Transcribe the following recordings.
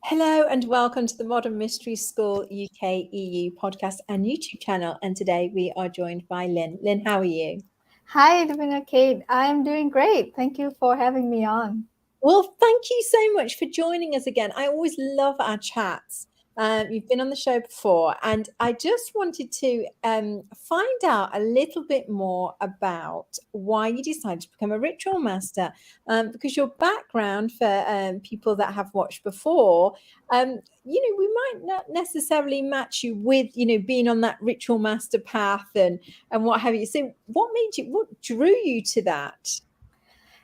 Hello and welcome to the Modern Mystery School UK EU podcast and YouTube channel. And today we are joined by Lynn. Lynn, how are you? Hi, Divina Kate. I'm doing great. Thank you for having me on. Well, thank you so much for joining us again. I always love our chats. You've been on the show before, and I just wanted to find out a little bit more about why you decided to become a ritual master. Because your background, for people that have watched before, we might not necessarily match you with, being on that ritual master path and what have you. So, what drew you to that?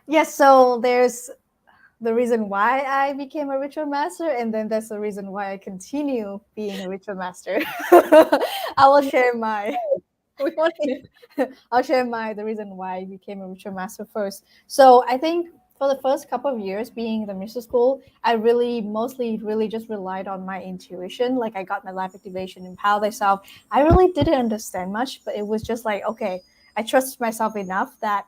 Yes, so there's the reason why I became a ritual master, and then there's the reason why I continue being a ritual master. I will share my We want I'll share the reason why I became a ritual master first. So I think for the first couple of years being in the mystery school, I mostly just relied on my intuition. Like I got my life activation, empower thyself. I really didn't understand much, but it was just like, okay, I trust myself enough that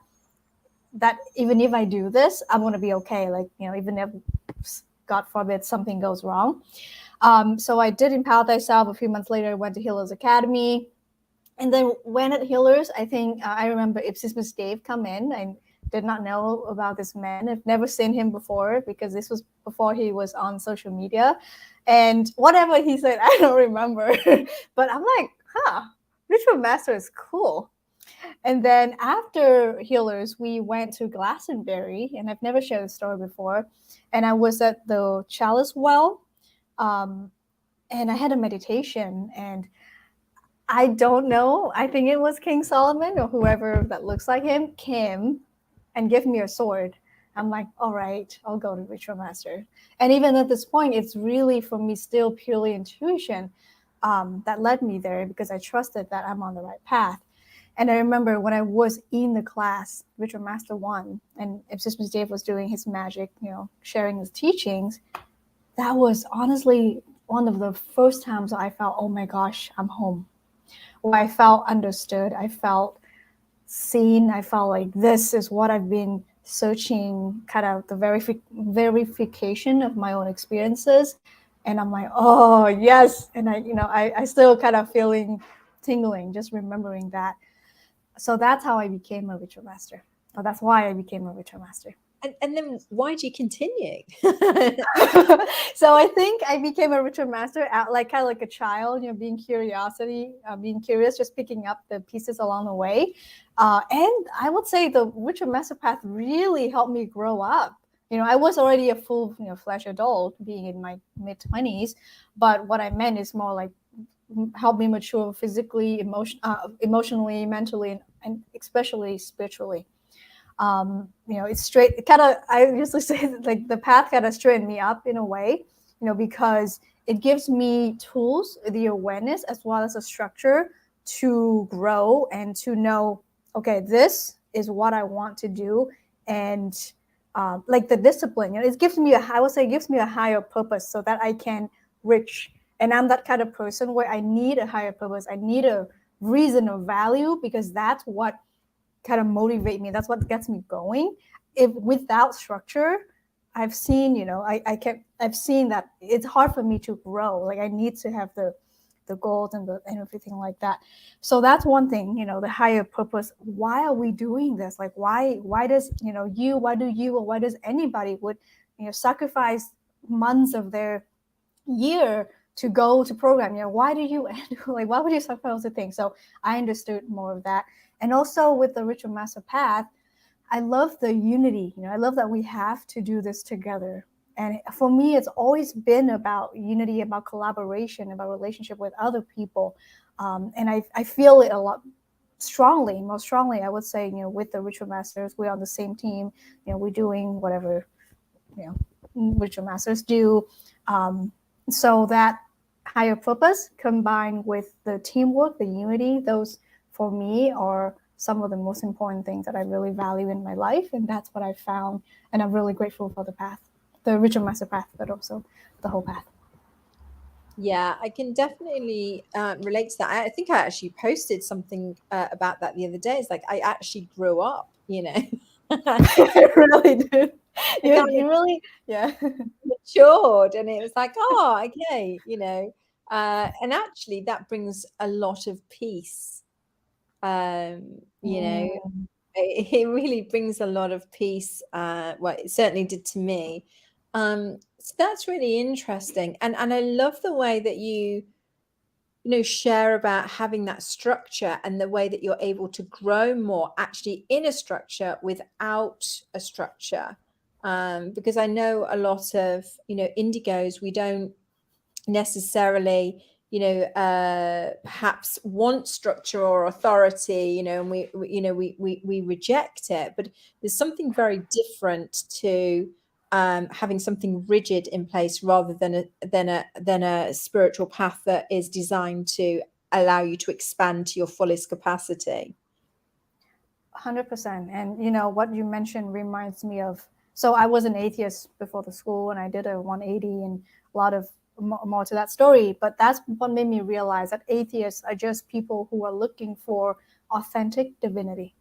even if I do this, I'm gonna be okay. Like, even if God forbid something goes wrong. So I did empower thyself. A few months later, I went to Healers Academy. And then when at Healers, I think I remember Ipsismus Dave come in. I did not know about this man. I've never seen him before because this was before he was on social media. And whatever he said, I don't remember. But I'm like, Ritual Master is cool. And then after Healers, we went to Glastonbury, and I've never shared the story before. And I was at the Chalice Well, and I had a meditation, and I don't know. I think it was King Solomon or whoever that looks like him came and gave me a sword. I'm like, all right, I'll go to Ritual Master. And even at this point, it's really for me still purely intuition that led me there because I trusted that I'm on the right path. And I remember when I was in the class, Ritual Master 1, and Ipsismus Dave was doing his magic, sharing his teachings, that was honestly one of the first times I felt, oh my gosh, I'm home. Where I felt understood, I felt seen, I felt like this is what I've been searching, kind of the verification of my own experiences. And I'm like, oh yes. And I still kind of feeling tingling, just remembering that. So that's how I became a ritual master. Or that's why I became a ritual master. And then why do you continue? So I think I became a ritual master at kind of like a child, being curious, just picking up the pieces along the way. And I would say the ritual master path really helped me grow up. I was already a full, flesh adult being in my mid-20s, but what I meant is more like help me mature physically, emotionally, mentally, and especially spiritually. It's straight. It kind of, I usually say that, like the path kind of straightened me up in a way, because it gives me tools, the awareness as well as a structure to grow and to know, okay, this is what I want to do, and like the discipline. It gives me I would say, it gives me a higher purpose so that I can reach. And I'm that kind of person where I need a higher purpose. I need a reason of value because that's what kind of motivate me. That's what gets me going. If without structure, I've seen, I've seen that it's hard for me to grow. Like I need to have the goals and everything like that. So that's one thing, the higher purpose. Why are we doing this? Like why does, why does anybody would, sacrifice months of their year to go to program? Why do you like why would you sacrifice the thing? So I understood more of that. And also with the ritual master path, I love the unity. I love that we have to do this together. And for me, it's always been about unity, about collaboration, about relationship with other people. And I feel it a lot most strongly, I would say, with the ritual masters, we're on the same team. We're doing whatever, ritual masters do. So that higher purpose combined with the teamwork, the unity, those for me are some of the most important things that I really value in my life. And that's what I found. And I'm really grateful for the path, the ritual master path, but also the whole path. Yeah, I can definitely relate to that. I think I actually posted something about that the other day. It's like I actually grew up, I really did. I kind You of really, yeah. matured, and it was like, oh, okay, and actually that brings a lot of peace. You know, Mm. it really brings a lot of peace. Well, it certainly did to me. So that's really interesting, and I love the way that you share about having that structure and the way that you're able to grow more actually in a structure without a structure. Because I know a lot of indigos, we don't necessarily perhaps want structure or authority, and we reject it, but there's something very different to having something rigid in place rather than a spiritual path that is designed to allow you to expand to your fullest capacity. 100%. And what you mentioned reminds me of. So I was an atheist before the school, and I did a 180 and a lot of more to that story. But that's what made me realize that atheists are just people who are looking for authentic divinity.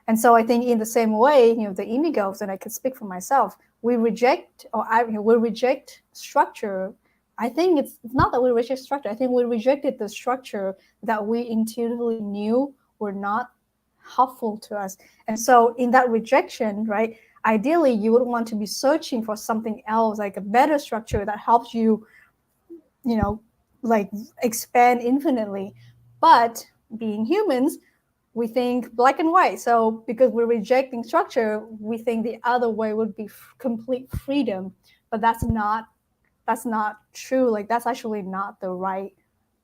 And so I think in the same way, the indigos, and I can speak for myself, we reject, we reject structure. I think it's not that we reject structure. I think we rejected the structure that we intuitively knew were not helpful to us. And so in that rejection, right, ideally you would want to be searching for something else, like a better structure that helps you, like expand infinitely. But being humans, we think black and white. So because we're rejecting structure, we think the other way would be complete freedom. But that's not true. Like that's actually not the right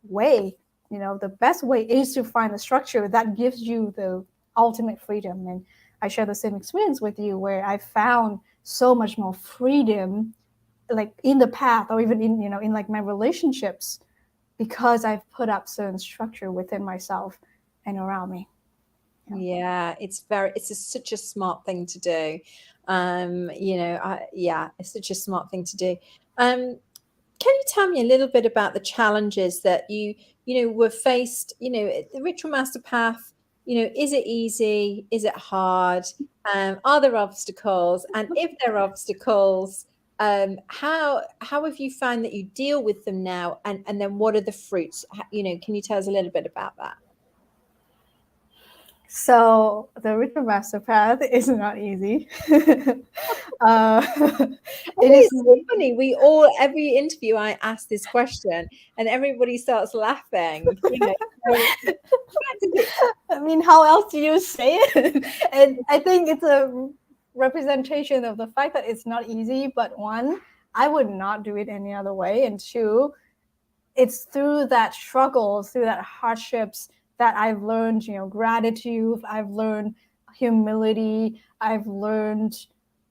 way. The best way is to find a structure that gives you the ultimate freedom. And I share the same experience with you, where I found so much more freedom, like in the path, or even in like my relationships, because I've put up certain structure within myself and around me. Yeah, such a smart thing to do. Yeah, it's such a smart thing to do. Can you tell me a little bit about the challenges that you were faced, the ritual master path, is it easy? Is it hard? Are there obstacles? And if there are obstacles, how have you found that you deal with them now? And then what are the fruits? Can you tell us a little bit about that? So the ritual master path is not easy. It is. It's so funny. Every interview, I ask this question, and everybody starts laughing. I mean, how else do you say it? And I think it's a representation of the fact that it's not easy. But one, I would not do it any other way. And two, it's through that struggle, through that hardships, that I've learned, gratitude. I've learned humility. I've learned,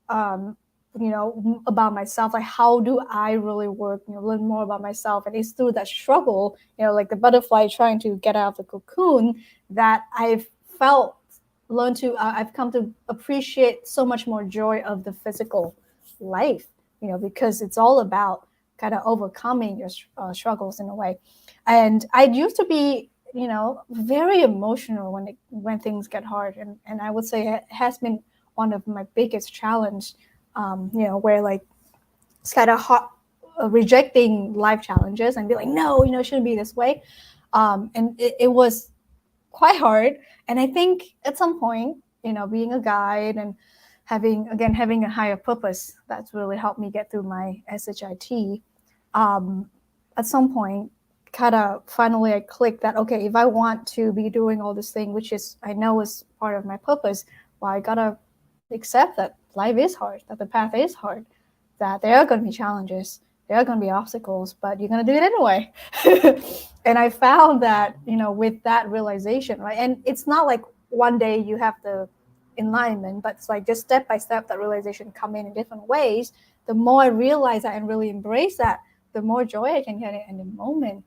about myself. Like, how do I really work? Learn more about myself. And it's through that struggle, like the butterfly trying to get out of the cocoon, that I've felt, I've come to appreciate so much more joy of the physical life. Because it's all about kind of overcoming your struggles in a way. And I used to be, very emotional when things get hard, and I would say it has been one of my biggest challenge. Where like it's kind of hard, rejecting life challenges and be like, no, it shouldn't be this way. And it was quite hard. And I think at some point, being a guide and having a higher purpose, that's really helped me get through my SHIT. At some point, kind of finally I clicked that, okay, if I want to be doing all this thing, which is I know is part of my purpose, well, I gotta accept that life is hard, that the path is hard, that there are going to be challenges, there are going to be obstacles, but you're going to do it anyway. And I found that, with that realization, right? And it's not like one day you have the enlightenment, but it's like just step by step that realization come in different ways. The more I realize that and really embrace that, the more joy I can get in the moment.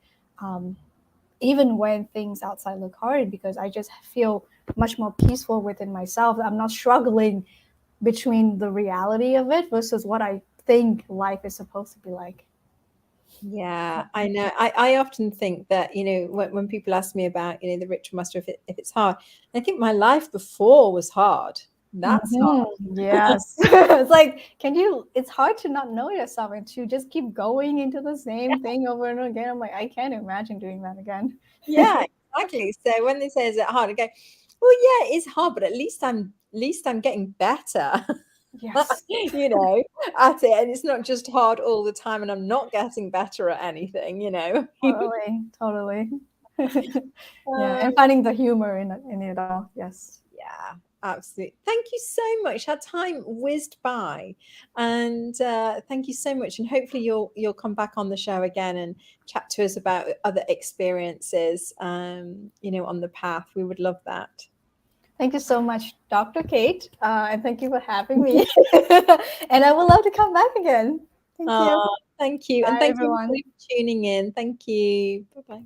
Even when things outside look hard, because I just feel much more peaceful within myself. I'm not struggling between the reality of it versus what I think life is supposed to be like. Yeah, I know. I often think that, when people ask me about, the ritual master, if it's hard, I think my life before was hard. That's hard. Yes. It's like, it's hard to not know yourself and to just keep going into the same thing over and over again. I'm like, I can't imagine doing that again. Yeah, exactly. So when they say is it hard, I go, well, yeah, it is hard, but at least I'm getting better. Yes. At it. And it's not just hard all the time, and I'm not getting better at anything. Totally. Totally. Yeah. Um, And finding the humor in it all. Yes. yeah, absolutely. Thank you so much. Our time whizzed by, and thank you so much. And hopefully you'll come back on the show again and chat to us about other experiences. On the path. We would love that. Thank you so much, Dr. Kate. And thank you for having me. And I would love to come back again. Thank you. Thank you, and Bye, thank you everyone. everybody for tuning in. Thank you. Bye bye.